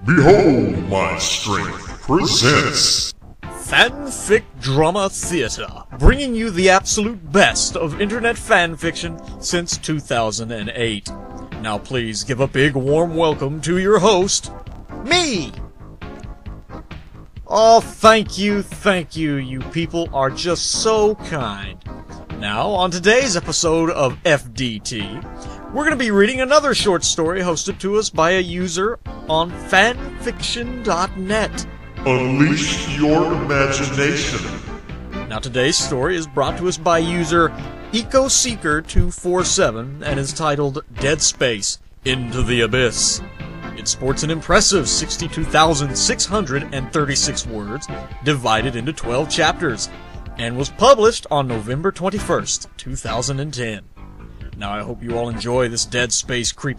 Behold my strength presents Fanfic Drama Theatre, bringing you the absolute best of internet fanfiction since 2008. Now please give a big warm welcome to your host, me! Oh, thank you, you people are just so kind. Now, on today's episode of FDT, we're going to be reading another short story hosted to us by a user on fanfiction.net. Unleash your imagination. Now, today's story is brought to us by user EcoSeeker247 and is titled Dead Space Into the Abyss. It sports an impressive 62,636 words, divided into 12 chapters, and was published on November 21st, 2010. Now, I hope you all enjoy this Dead Space fan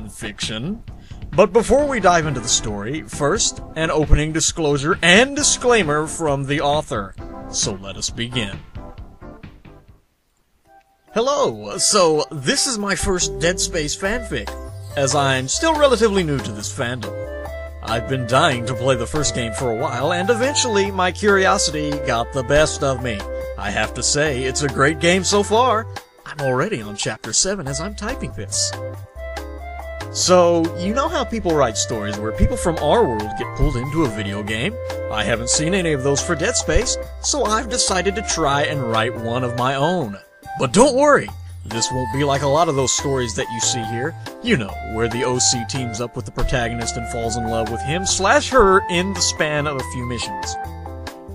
fiction. But before we dive into the story, first, an opening disclosure and disclaimer from the author. So let us begin. Hello, so this is my first Dead Space fanfic, as I'm still relatively new to this fandom. I've been dying to play the first game for a while, and eventually my curiosity got the best of me. I have to say, it's a great game so far. I'm already on Chapter 7 as I'm typing this. So, you know how people write stories where people from our world get pulled into a video game? I haven't seen any of those for Dead Space, so I've decided to try and write one of my own. But don't worry, this won't be like a lot of those stories that you see here. You know, where the OC teams up with the protagonist and falls in love with him/her in the span of a few missions.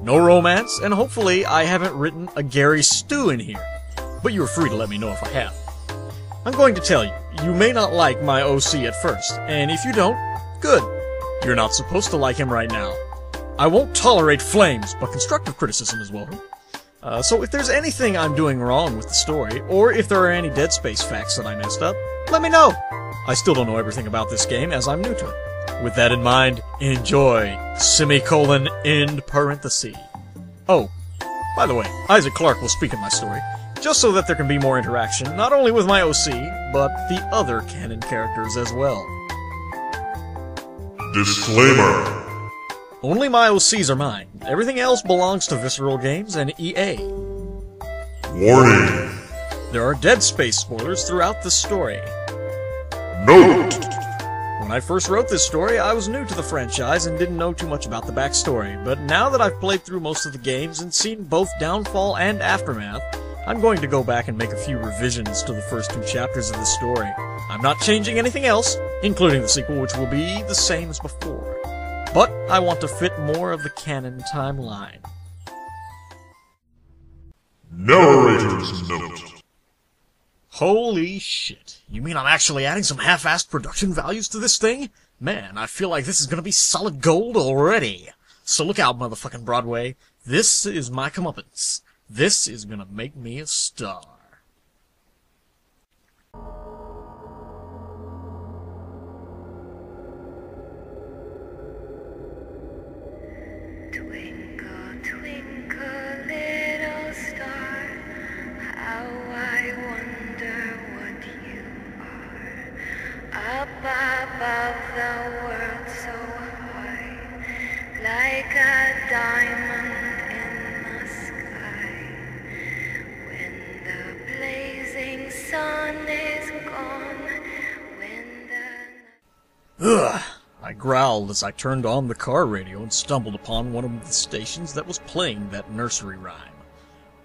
No romance, and hopefully I haven't written a Gary Stew in here. But you're free to let me know if I have. I'm going to tell you, you may not like my OC at first, and if you don't, good. You're not supposed to like him right now. I won't tolerate flames, but constructive criticism is welcome. So if there's anything I'm doing wrong with the story, or if there are any Dead Space facts that I messed up, let me know. I still don't know everything about this game, as I'm new to it. With that in mind, enjoy, end parenthesis. Oh, by the way, Isaac Clarke will speak in my story, just so that there can be more interaction, not only with my OC, but the other canon characters as well. Disclaimer. Only my OCs are mine. Everything else belongs to Visceral Games and EA. Warning. There are Dead Space spoilers throughout the story. Note. When I first wrote this story, I was new to the franchise and didn't know too much about the backstory, but now that I've played through most of the games and seen both Downfall and Aftermath, I'm going to go back and make a few revisions to the first two chapters of the story. I'm not changing anything else, including the sequel, which will be the same as before. But I want to fit more of the canon timeline. Narrator's note. Holy shit. You mean I'm actually adding some half-assed production values to this thing? Man, I feel like this is gonna be solid gold already. So look out, motherfucking Broadway. This is my comeuppance. This is gonna make me a star. Twinkle, twinkle, little star, how I wonder what you are. Up above the world so high, like a diamond in the sky. When the blazing sun is gone, when the... Ugh! I growled as I turned on the car radio and stumbled upon one of the stations that was playing that nursery rhyme.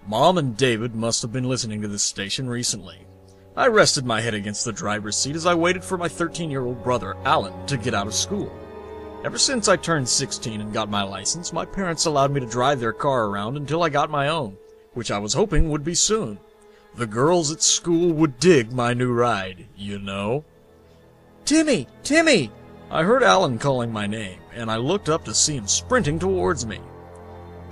Mom and David must have been listening to this station recently. I rested my head against the driver's seat as I waited for my 13-year-old brother, Alan, to get out of school. Ever since I turned 16 and got my license, my parents allowed me to drive their car around until I got my own, which I was hoping would be soon. The girls at school would dig my new ride, you know. Timmy! Timmy! I heard Alan calling my name, and I looked up to see him sprinting towards me.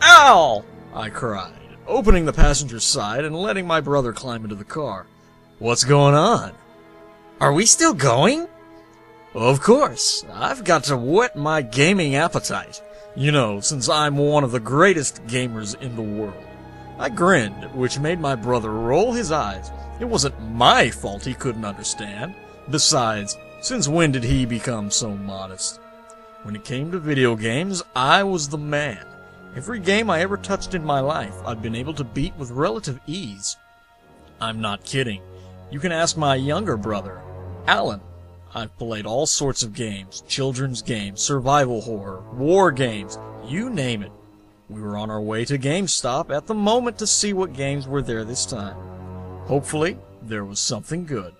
Ow! I cried, opening the passenger side and letting my brother climb into the car. What's going on? Are we still going? Of course. I've got to whet my gaming appetite. You know, since I'm one of the greatest gamers in the world. I grinned, which made my brother roll his eyes. It wasn't my fault he couldn't understand. Besides, Since when did he become so modest? When it came to video games, I was the man. Every game I ever touched in my life, I've been able to beat with relative ease. I'm not kidding. You can ask my younger brother, Alan. I've played all sorts of games, children's games, survival horror, war games, you name it. We were on our way to GameStop at the moment to see what games were there this time. Hopefully, there was something good.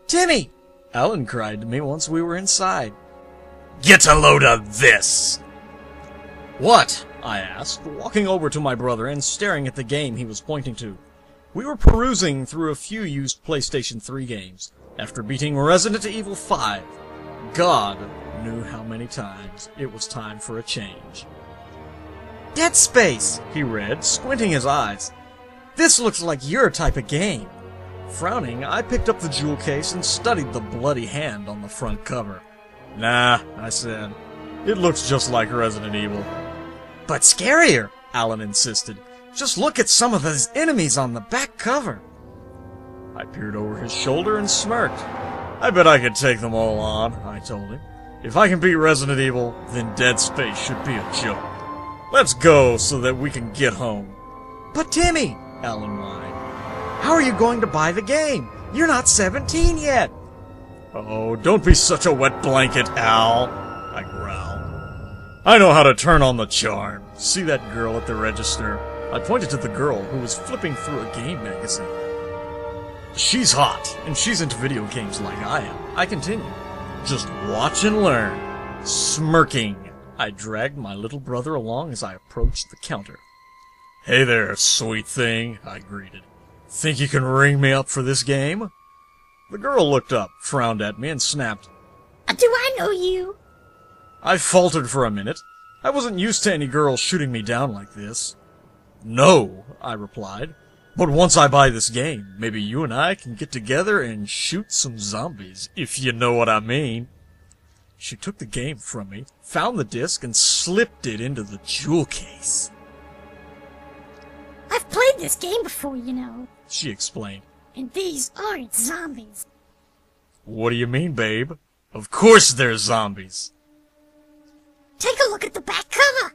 "Timmy!" Alan cried to me once we were inside. "Get a load of this!" "What?" I asked, walking over to my brother and staring at the game he was pointing to. We were perusing through a few used PlayStation 3 games, after beating Resident Evil 5. God knew how many times it was time for a change. "Dead Space," he read, squinting his eyes. "This looks like your type of game." Frowning, I picked up the jewel case and studied the bloody hand on the front cover. "Nah," I said. "It looks just like Resident Evil." "But scarier," Alan insisted. "Just look at some of those enemies on the back cover." I peered over his shoulder and smirked. "I bet I could take them all on," I told him. "If I can beat Resident Evil, then Dead Space should be a joke. Let's go so that we can get home." "But Timmy," Alan whined, "how are you going to buy the game? You're not 17 yet." "Oh, don't be such a wet blanket, Al," I growled. "I know how to turn on the charm. See that girl at the register?" I pointed to the girl who was flipping through a game magazine. "She's hot, and she's into video games like I am," I continued. "Just watch and learn." Smirking, I dragged my little brother along as I approached the counter. "Hey there, sweet thing," I greeted. "Think you can ring me up for this game?" The girl looked up, frowned at me, and snapped, "Do I know you?" I faltered for a minute. I wasn't used to any girls shooting me down like this. "No," I replied, "but once I buy this game, maybe you and I can get together and shoot some zombies, if you know what I mean." She took the game from me, found the disc, and slipped it into the jewel case. "I've played this game before, you know, She explained. and these aren't zombies." "What do you mean, babe? Of course they're zombies." Take a look at the back cover.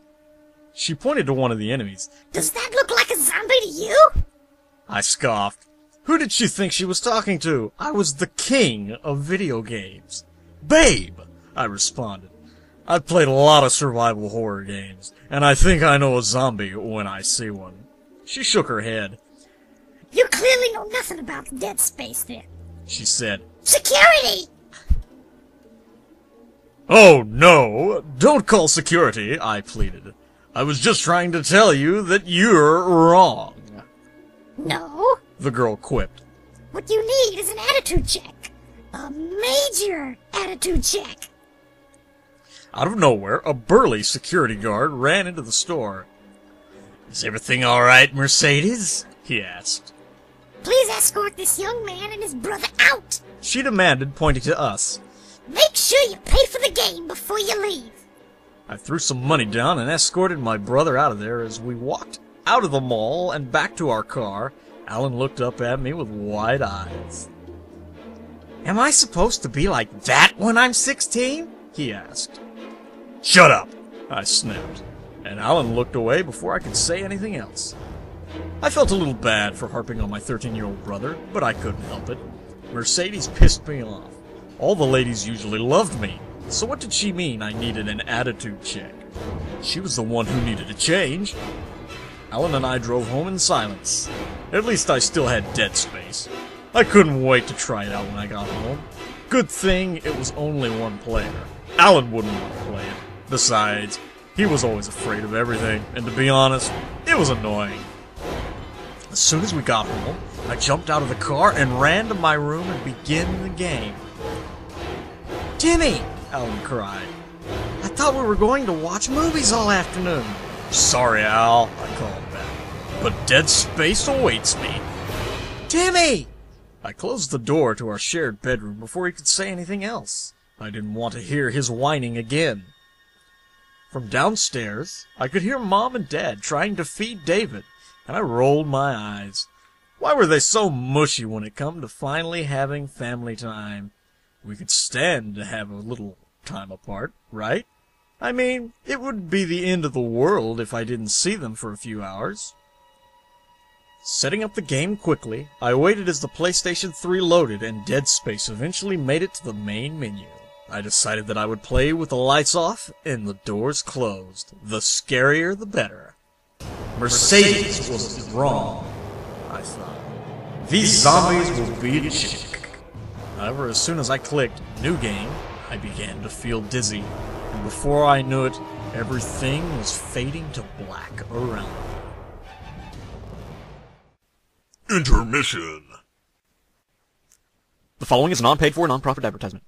She pointed to one of the enemies. Does that look like a zombie to you? I scoffed. Who did she think she was talking to? I was the king of video games. "Babe," I responded. "I've played a lot of survival horror games, and I think I know a zombie when I see one." She shook her head. You clearly know nothing about Dead Space then. She said, Security! "Oh, no, don't call security," I pleaded. "I was just trying to tell you that you're wrong." No. The girl quipped. What you need is an attitude check. A major attitude check. Out of nowhere, a burly security guard ran into the store. "Is everything all right, Mercedes?" he asked. Please escort this young man and his brother out. She demanded, pointing to us. Make sure you pay for the game before you leave. I threw some money down and escorted my brother out of there. As we walked out of the mall and back to our car, Alan looked up at me with wide eyes. "Am I supposed to be like that when I'm 16? he asked. "Shut up," I snapped, and Alan looked away before I could say anything else. I felt a little bad for harping on my 13-year-old brother, but I couldn't help it. Mercedes pissed me off. All the ladies usually loved me, so what did she mean I needed an attitude check? She was the one who needed a change. Alan and I drove home in silence. At least I still had Dead Space. I couldn't wait to try it out when I got home. Good thing it was only one player. Alan wouldn't want to play it. Besides, he was always afraid of everything, and to be honest, it was annoying. As soon as we got home, I jumped out of the car and ran to my room and began the game. "Timmy!" Alan cried. "I thought we were going to watch movies all afternoon." "Sorry, Al," I called back, "but Dead Space awaits me." "Timmy!" I closed the door to our shared bedroom before he could say anything else. I didn't want to hear his whining again. From downstairs, I could hear Mom and Dad trying to feed David, and I rolled my eyes. Why were they so mushy when it come to finally having family time? We could stand to have a little time apart, right? I mean, it would be the end of the world if I didn't see them for a few hours. Setting up the game quickly, I waited as the PlayStation 3 loaded and Dead Space eventually made it to the main menu. I decided that I would play with the lights off and the doors closed. The scarier the better. Mercedes was wrong, I thought. These zombies will be a chick. However, as soon as I clicked New Game, I began to feel dizzy, and before I knew it, everything was fading to black around me. Intermission. The following is a non-paid-for, non-profit advertisement.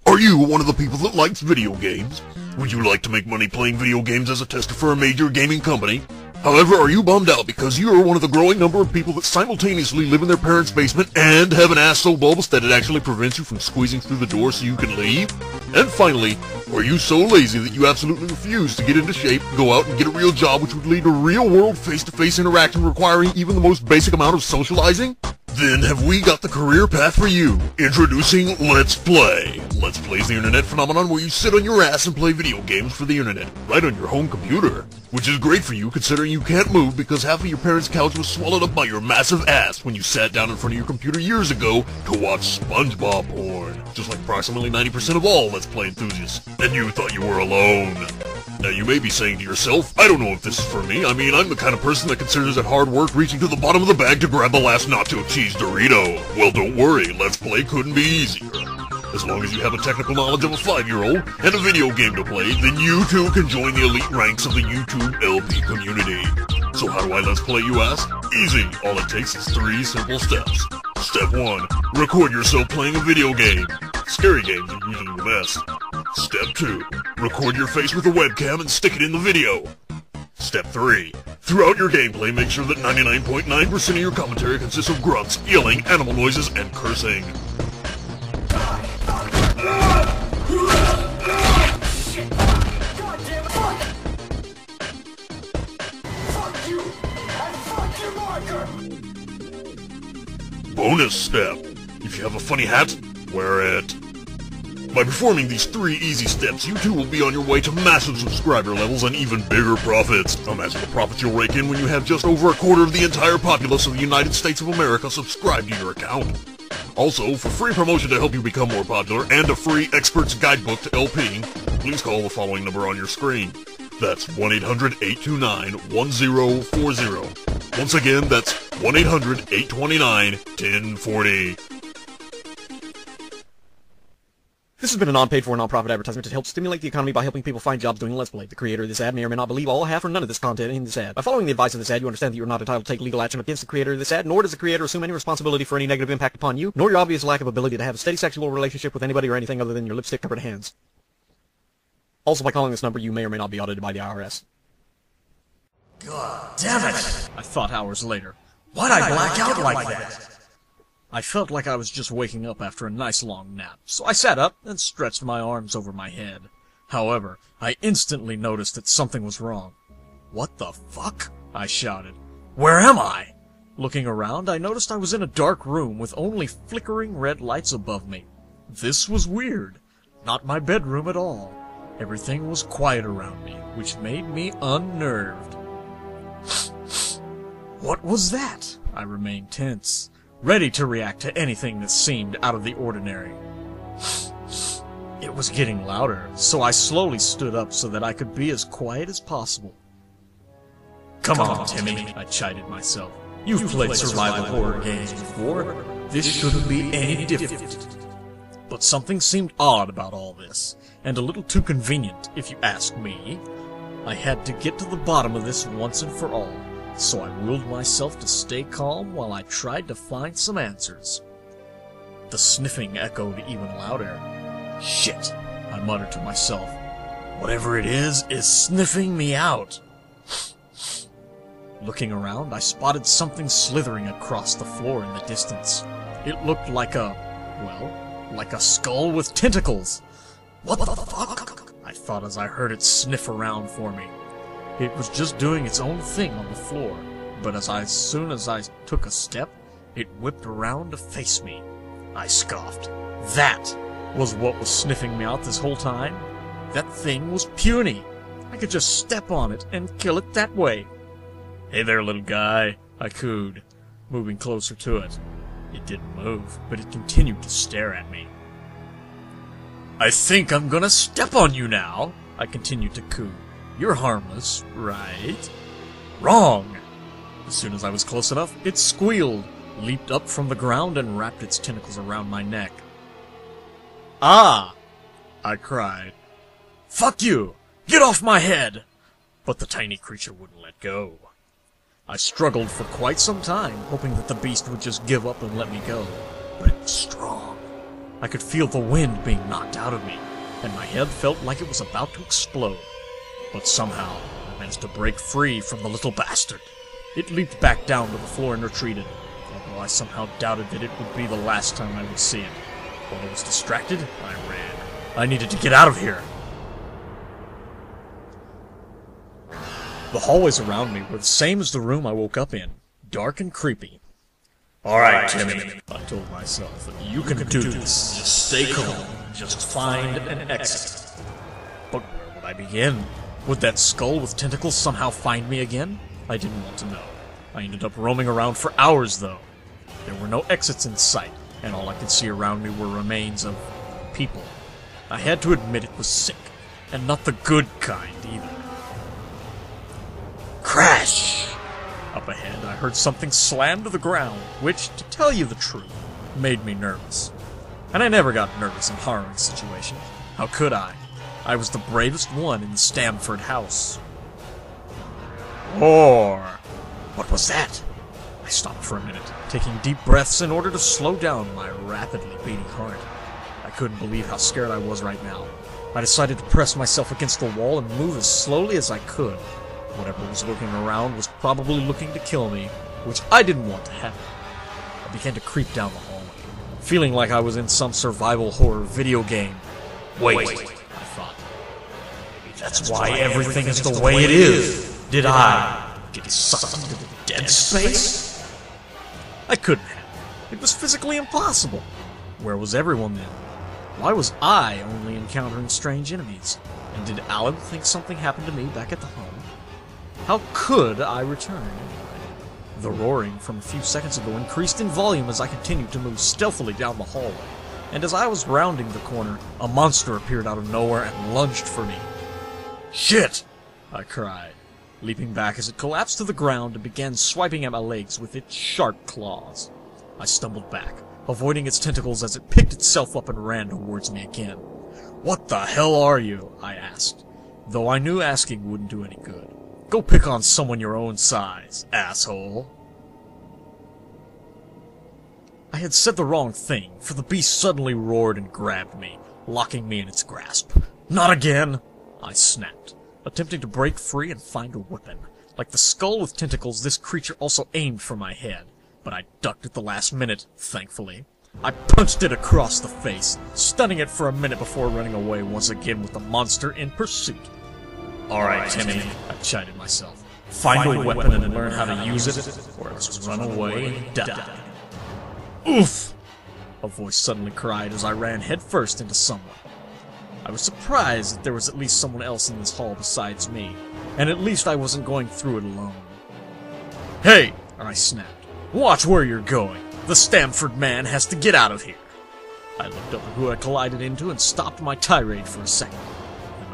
Are you one of the people that likes video games? Would you like to make money playing video games as a tester for a major gaming company? However, are you bummed out because you are one of the growing number of people that simultaneously live in their parents' basement and have an ass so bulbous that it actually prevents you from squeezing through the door so you can leave? And finally, are you so lazy that you absolutely refuse to get into shape, go out and get a real job which would lead to real-world face-to-face interaction requiring even the most basic amount of socializing? Then have we got the career path for you. Introducing Let's Play. Let's Play is the internet phenomenon where you sit on your ass and play video games for the internet, right on your home computer. Which is great for you considering you can't move because half of your parents' couch was swallowed up by your massive ass when you sat down in front of your computer years ago to watch SpongeBob porn. Just like approximately 90% of all Let's Play enthusiasts. And you thought you were alone. Now you may be saying to yourself, I don't know if this is for me. I mean, I'm the kind of person that considers it hard work reaching to the bottom of the bag to grab the last nacho cheese Dorito. Well, don't worry, Let's Play couldn't be easier. As long as you have a technical knowledge of a 5-year-old and a video game to play, then you too can join the elite ranks of the YouTube LP community. So how do I Let's Play, you ask? Easy. All it takes is 3 simple steps. Step 1. Record yourself playing a video game. Scary games are usually the best. Step 2. Record your face with a webcam and stick it in the video. Step 3. Throughout your gameplay, make sure that 99.9% of your commentary consists of grunts, yelling, animal noises, and cursing. Bonus step. If you have a funny hat, wear it. By performing these 3 easy steps, you too will be on your way to massive subscriber levels and even bigger profits. Imagine the profits you'll rake in when you have just over a quarter of the entire populace of the United States of America subscribed to your account. Also, for free promotion to help you become more popular and a free expert's guidebook to LPing, please call the following number on your screen. That's 1-800-829-1040. Once again, that's 1-800-829-1040. This has been a non-paid-for, non-profit advertisement to help stimulate the economy by helping people find jobs doing Let's Play. The creator of this ad may or may not believe all, half, or none of this content in this ad. By following the advice of this ad, you understand that you are not entitled to take legal action against the creator of this ad, nor does the creator assume any responsibility for any negative impact upon you, nor your obvious lack of ability to have a steady sexual relationship with anybody or anything other than your lipstick-covered hands. Also, by calling this number, you may or may not be audited by the IRS. God damn it! I thought hours later. Why'd I black out like that? I felt like I was just waking up after a nice long nap, so I sat up and stretched my arms over my head. However, I instantly noticed that something was wrong. What the fuck? I shouted. Where am I? Looking around, I noticed I was in a dark room with only flickering red lights above me. This was weird. Not my bedroom at all. Everything was quiet around me, which made me unnerved. What was that? I remained tense, ready to react to anything that seemed out of the ordinary. It was getting louder, so I slowly stood up so that I could be as quiet as possible. Come on, Timmy, I chided myself. You've played survival horror games before. This shouldn't be any different. But something seemed odd about all this, and a little too convenient, if you ask me. I had to get to the bottom of this once and for all, so I willed myself to stay calm while I tried to find some answers. The sniffing echoed even louder. Shit, I muttered to myself. Whatever it is sniffing me out. Looking around, I spotted something slithering across the floor in the distance. It looked like like a skull with tentacles. What the fuck? I thought as I heard it sniff around for me. It was just doing its own thing on the floor, but as soon as I took a step, it whipped around to face me. I scoffed. That was what was sniffing me out this whole time? That thing was puny. I could just step on it and kill it that way. Hey there, little guy, I cooed, moving closer to it. It didn't move, but it continued to stare at me. I think I'm gonna step on you now, I continued to coo. You're harmless, right? Wrong! As soon as I was close enough, it squealed, leaped up from the ground, and wrapped its tentacles around my neck. Ah! I cried. Fuck you! Get off my head! But the tiny creature wouldn't let go. I struggled for quite some time, hoping that the beast would just give up and let me go. But it was strong. I could feel the wind being knocked out of me, and my head felt like it was about to explode. But somehow, I managed to break free from the little bastard. It leaped back down to the floor and retreated, although I somehow doubted that it would be the last time I would see it. While I was distracted, I ran. I needed to get out of here. The hallways around me were the same as the room I woke up in, dark and creepy. Alright, Timmy, I told myself, you can do this. Just stay calm. Just find an exit. But where would I begin? Would that skull with tentacles somehow find me again? I didn't want to know. I ended up roaming around for hours, though. There were no exits in sight, and all I could see around me were remains of people. I had to admit it was sick, and not the good kind either. Crash! Up ahead, I heard something slam to the ground, which, to tell you the truth, made me nervous. And I never got nervous in harrowing situations. How could I? I was the bravest one in the Stamford house. Or what was that? I stopped for a minute, taking deep breaths in order to slow down my rapidly beating heart. I couldn't believe how scared I was right now. I decided to press myself against the wall and move as slowly as I could. Whatever was looking around was probably looking to kill me, which I didn't want to happen. I began to creep down the hallway, feeling like I was in some survival horror video game. Wait, I thought. Maybe that's why everything is the way it is. Did I get sucked into the dead space? I couldn't have. It was physically impossible. Where was everyone then? Why was I only encountering strange enemies? And did Alan think something happened to me back at the home? How could I return anyway? The roaring from a few seconds ago increased in volume as I continued to move stealthily down the hallway, and as I was rounding the corner, a monster appeared out of nowhere and lunged for me. Shit! I cried, leaping back as it collapsed to the ground and began swiping at my legs with its sharp claws. I stumbled back, avoiding its tentacles as it picked itself up and ran towards me again. What the hell are you? I asked, though I knew asking wouldn't do any good. Go pick on someone your own size, asshole. I had said the wrong thing, for the beast suddenly roared and grabbed me, locking me in its grasp. Not again! I snapped, attempting to break free and find a weapon. Like the skull with tentacles, this creature also aimed for my head, but I ducked at the last minute, thankfully. I punched it across the face, stunning it for a minute before running away once again with the monster in pursuit. Alright, Timmy, I chided myself. Find a weapon and learn how to use it, or else run away and die. Oof! A voice suddenly cried as I ran headfirst into someone. I was surprised that there was at least someone else in this hall besides me, and at least I wasn't going through it alone. Hey! I snapped. Watch where you're going. The Stamford man has to get out of here. I looked up at who I collided into and stopped my tirade for a second.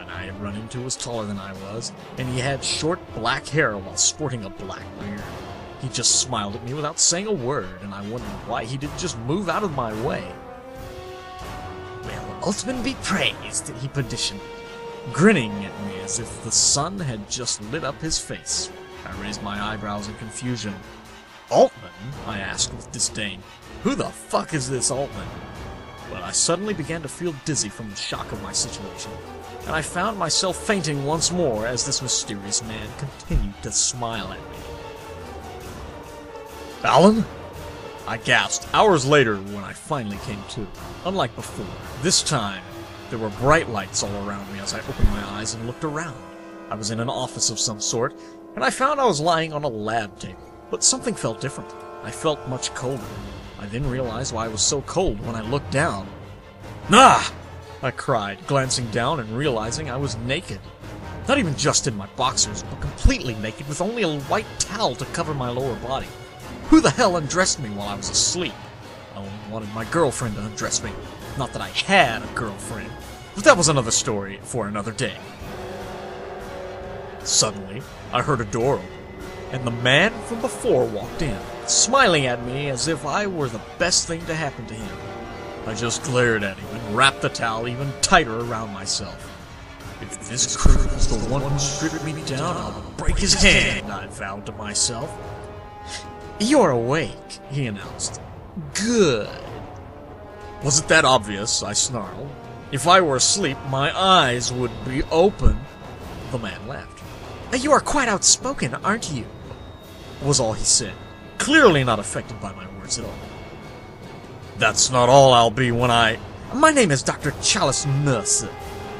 I had run into was taller than I was, and he had short black hair while sporting a black beard. He just smiled at me without saying a word, and I wondered why he didn't just move out of my way. Well, Altman be praised, he petitioned, grinning at me as if the sun had just lit up his face. I raised my eyebrows in confusion. Altman? I asked with disdain. Who the fuck is this Altman? But I suddenly began to feel dizzy from the shock of my situation, and I found myself fainting once more as this mysterious man continued to smile at me. Alan? I gasped hours later when I finally came to. Unlike before, this time, there were bright lights all around me as I opened my eyes and looked around. I was in an office of some sort, and I found I was lying on a lab table, but something felt different. I felt much colder. I then realized why I was so cold when I looked down. "Ah!" I cried, glancing down and realizing I was naked. Not even just in my boxers, but completely naked with only a white towel to cover my lower body. Who the hell undressed me while I was asleep? I only wanted my girlfriend to undress me. Not that I had a girlfriend, but that was another story for another day. Suddenly, I heard a door open, and the man from before walked in, smiling at me as if I were the best thing to happen to him. I just glared at him and wrapped the towel even tighter around myself. If this creep is the one who stripped me down, I'll break his hand, I vowed to myself. "You're awake," he announced. "Good." "Wasn't that obvious?" I snarled. "If I were asleep, my eyes would be open." The man laughed. "You are quite outspoken, aren't you?" was all he said, clearly not affected by my words at all. "That's not all I'll be when I—" "My name is Dr. Chalice Mercer.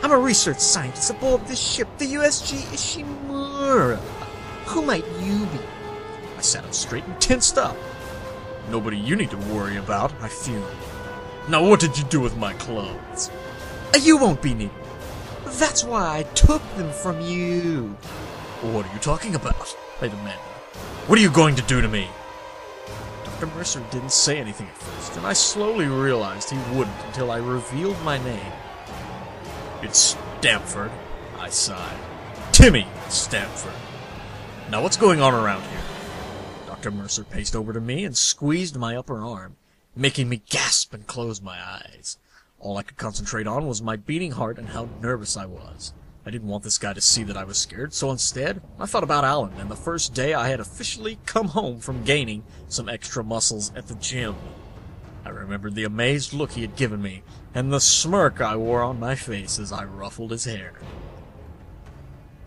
I'm a research scientist aboard this ship, the USG Ishimura. Who might you be?" I sat up straight and tensed up. "Nobody you need to worry about," I fumed. "Now what did you do with my clothes?" "You won't be needing them. That's why I took them from you." "What are you talking about?" I demanded. "What are you going to do to me?" Dr. Mercer didn't say anything at first, and I slowly realized he wouldn't until I revealed my name. "It's Stamford," I sighed. "Timmy Stamford. Now what's going on around here?" Dr. Mercer paced over to me and squeezed my upper arm, making me gasp and close my eyes. All I could concentrate on was my beating heart and how nervous I was. I didn't want this guy to see that I was scared, so instead, I thought about Alan and the first day I had officially come home from gaining some extra muscles at the gym. I remembered the amazed look he had given me, and the smirk I wore on my face as I ruffled his hair.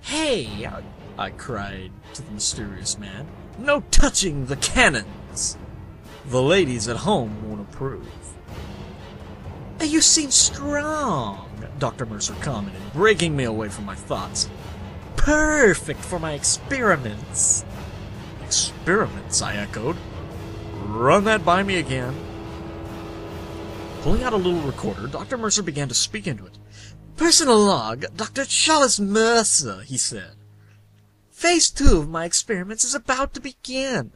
"Hey!" I cried to the mysterious man. "No touching the cannons! The ladies at home won't approve." "You seem strong," Dr. Mercer commented, breaking me away from my thoughts. "Perfect for my experiments." "Experiments?" I echoed. "Run that by me again." Pulling out a little recorder, Dr. Mercer began to speak into it. "Personal log, Dr. Chalice Mercer," he said. "Phase 2 of my experiments is about to begin.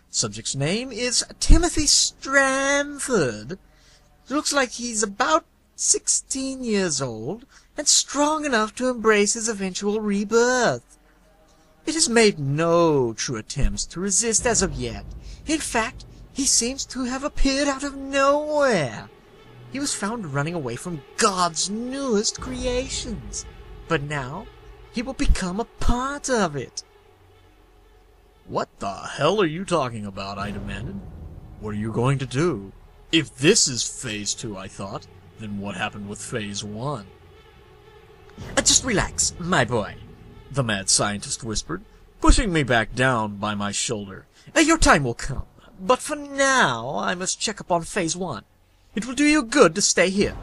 Subject's name is Timothy Stramford. Looks like he's about 16 years old, and strong enough to embrace his eventual rebirth. It has made no true attempts to resist as of yet. In fact, he seems to have appeared out of nowhere. He was found running away from God's newest creations, but now he will become a part of it." "What the hell are you talking about?" I demanded. "What are you going to do? If this is Phase 2, I thought, then what happened with Phase 1? "Just relax, my boy," the mad scientist whispered, pushing me back down by my shoulder. "Your time will come, but for now I must check up on Phase 1. It will do you good to stay here."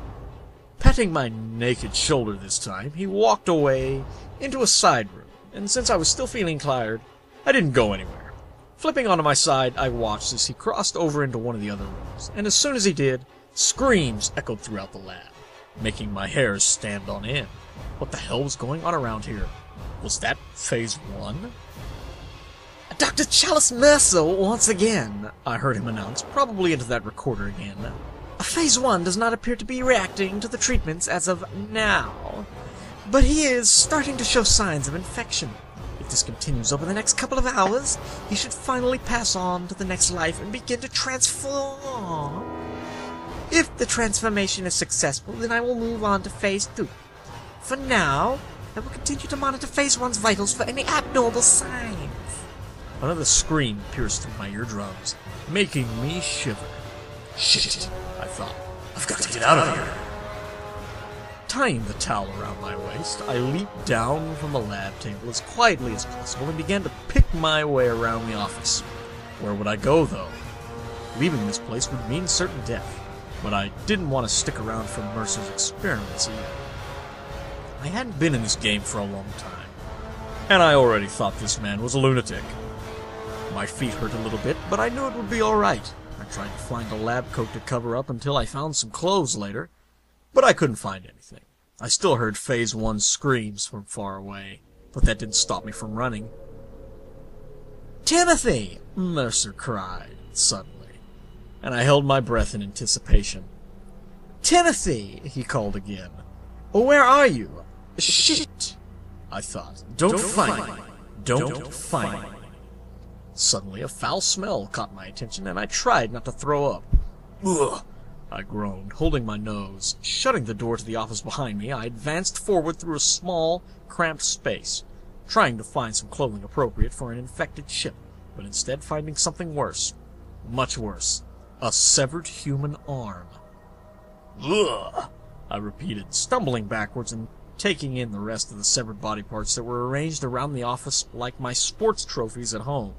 Patting my naked shoulder this time, he walked away into a side room, and since I was still feeling tired, I didn't go anywhere. Flipping onto my side, I watched as he crossed over into one of the other rooms, and as soon as he did, screams echoed throughout the lab, making my hairs stand on end. What the hell was going on around here? Was that Phase 1? "Dr. Chalice Mercer once again," I heard him announce, probably into that recorder again. "Phase 1 does not appear to be reacting to the treatments as of now, but he is starting to show signs of infection. If this continues over the next couple of hours, he should finally pass on to the next life and begin to transform. If the transformation is successful, then I will move on to Phase 2. For now, I will continue to monitor Phase 1's vitals for any abnormal signs." Another scream pierced through my eardrums, making me shiver. "Shit," I thought. "I've got to get out of here." Tying the towel around my waist, I leaped down from the lab table as quietly as possible and began to pick my way around the office. Where would I go, though? Leaving this place would mean certain death, but I didn't want to stick around for Mercer's experiments either. I hadn't been in this game for a long time, and I already thought this man was a lunatic. My feet hurt a little bit, but I knew it would be alright. I Tried to find a lab coat to cover up until I found some clothes later, but I couldn't find anything. I still heard Phase 1 screams from far away, but that didn't stop me from running. "Timothy!" Mercer cried, suddenly, and I held my breath in anticipation. "Timothy!" he called again. "Where are you?" "Shit!" I thought. Don't find me. Don't find me. Suddenly, a foul smell caught my attention, and I tried not to throw up. "Ugh!" I groaned, holding my nose. Shutting the door to the office behind me, I advanced forward through a small, cramped space, trying to find some clothing appropriate for an infected ship, but instead finding something worse. Much worse. A severed human arm. "Ugh!" I repeated, stumbling backwards and taking in the rest of the severed body parts that were arranged around the office like my sports trophies at home.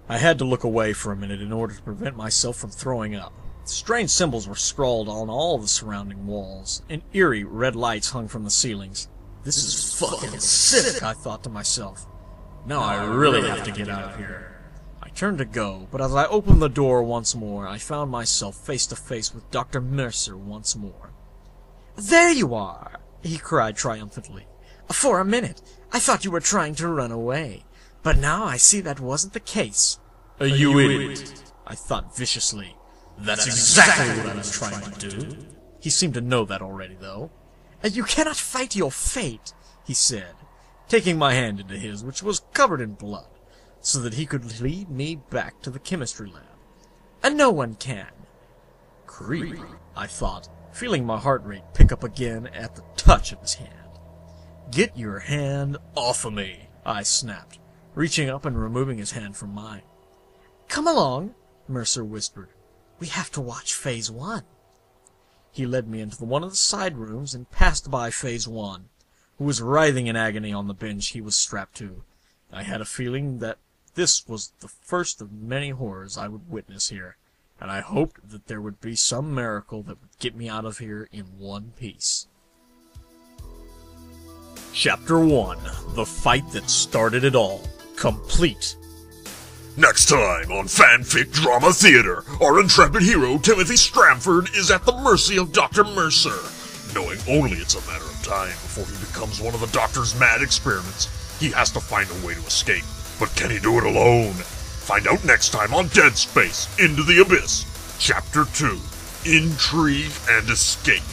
I had to look away for a minute in order to prevent myself from throwing up. Strange symbols were scrawled on all the surrounding walls, and eerie red lights hung from the ceilings. This is fucking sick, I thought to myself. Now I really have to get out of here. I turned to go, but as I opened the door once more, I found myself face to face with Dr. Mercer once more. "There you are!" he cried triumphantly. "For a minute, I thought you were trying to run away, but now I see that wasn't the case." "You idiot!" I thought viciously. That's exactly what I was trying to do. He seemed to know that already, though. "You cannot fight your fate," he said, taking my hand into his, which was covered in blood, so that he could lead me back to the chemistry lab. "And no one can." Creep, I thought, feeling my heart rate pick up again at the touch of his hand. "Get your hand off of me," I snapped, reaching up and removing his hand from mine. "Come along," Mercer whispered. "We have to watch Phase 1. He led me into one of the side rooms and passed by Phase 1, who was writhing in agony on the bench he was strapped to. I had a feeling that this was the first of many horrors I would witness here, and I hoped that there would be some miracle that would get me out of here in one piece. Chapter 1. The Fight That Started It All. Complete. Next time on Fanfic Drama Theater, our intrepid hero Timothy Stramford is at the mercy of Dr. Mercer, knowing only it's a matter of time before he becomes one of the doctor's mad experiments. He has to find a way to escape, but can he do it alone? Find out next time on Dead Space, Into the Abyss, Chapter 2, Intrigue and Escape.